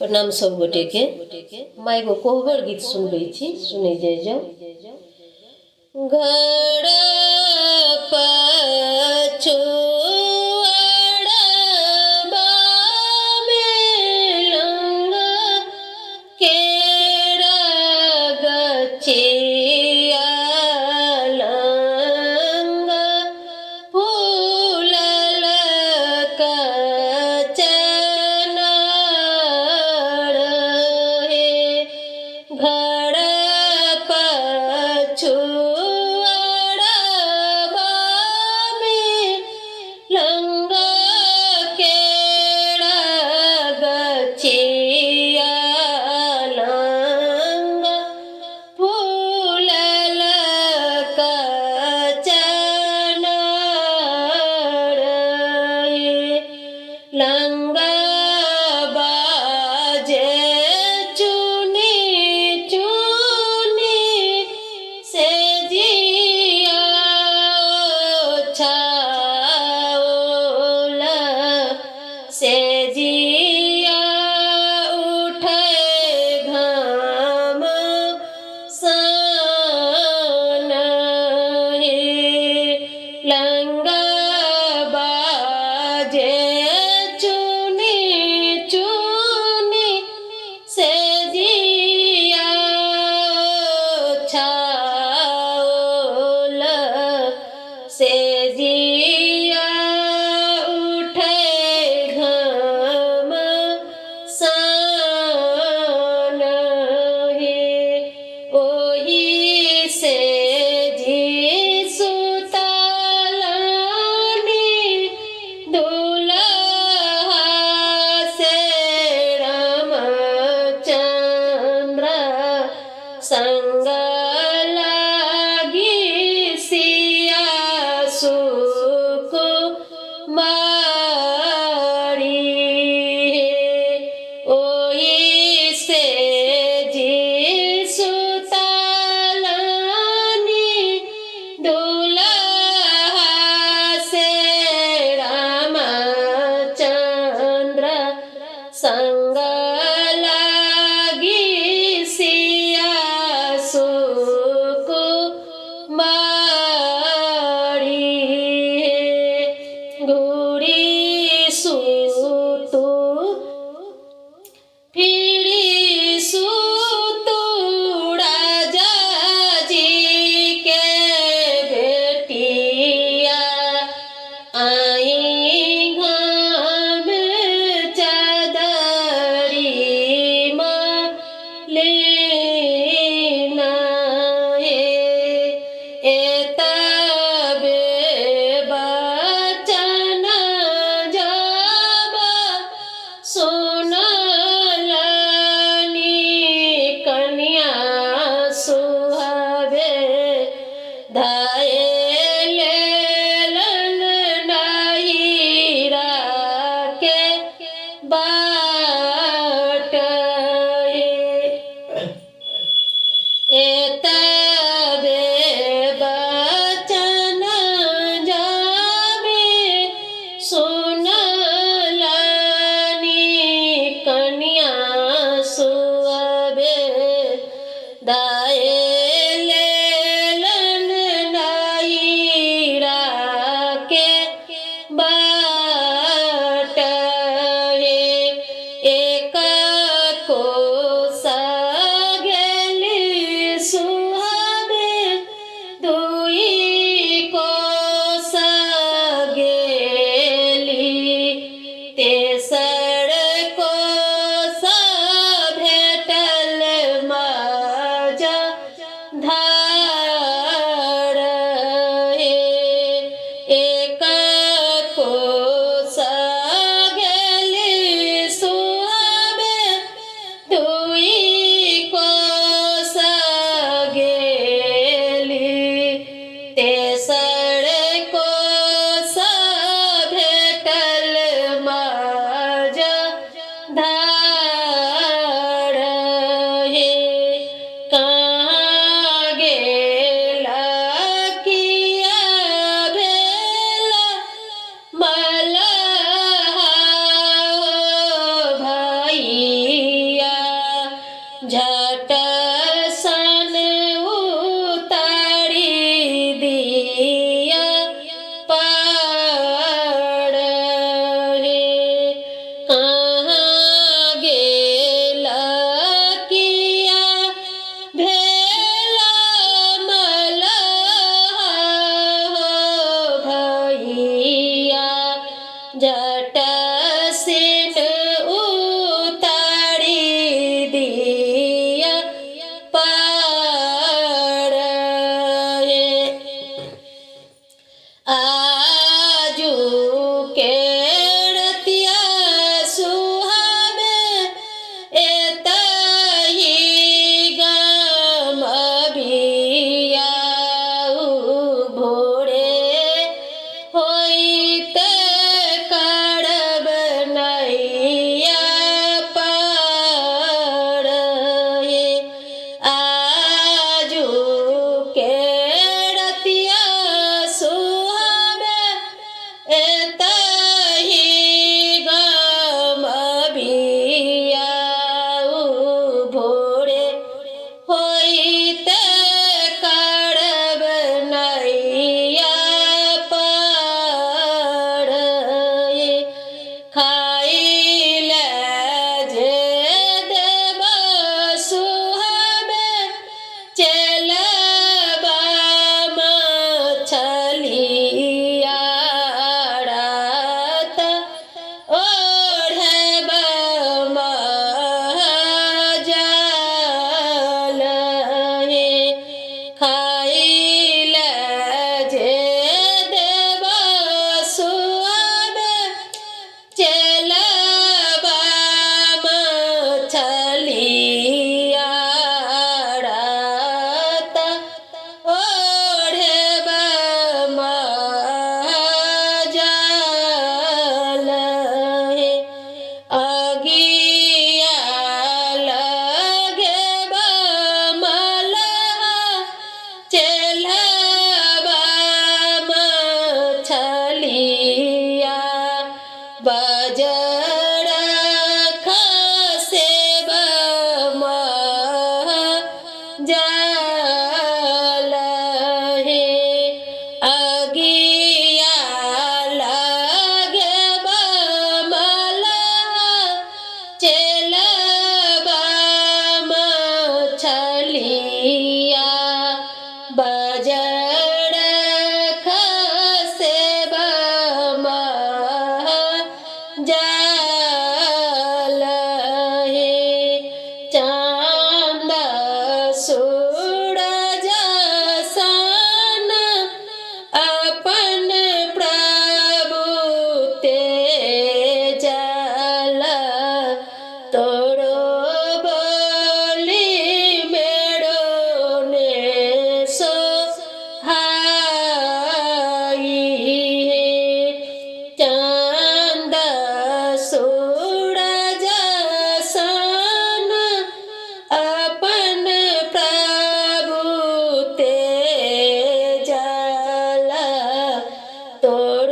प्रणाम सब गोटे के। मैं एगो कोहबर गीत सुनबे छी, सुने जाय जाओ। घर पछुआड़बा में लंगा केरा गछिया लंगा फूलल कचनार हे। घर पछुआड़बा में लंगा केरा गछिया लंगा फूलल कचनार हे। लंगा बाजे चुनी चुनी से जिया छाओल से जिया उठे घाम सन हे। लंगा बाजे चुनी चुनी से जिया छाओल से जिया उठे घाम सन हे। ओही से जी सुतलानी दुल्हा से रामचंद्र संग लागी सिया सुकुमारी हे। ओही से जी सुतलानी दुल्हा से रामचंद्र संग लागी सिया सुकुमारी हे। घुड़ी सुतु फिरी सुतु राजा जी के बेटिया आई घाम चादरी लेना हे। एतबे बचन जाबा सुनलनी कन्या सुहावे धाये लेलन नाहिरा के बाट हे। एतबे बचन जाबे सुनलनी कन्या सुहावे धाये लेलन नाहिरा के बाट हे। एक कोसा गेली सुहावे दुई कोसा गेली तेसर कोसा भेटल माजा धार हे। एक कोसा गेली सुहावे दुई कोसा गेली तेसर कोसा भेटल माजा धार हे। कहाँ गेला किया भेला मलहा भाई तोड़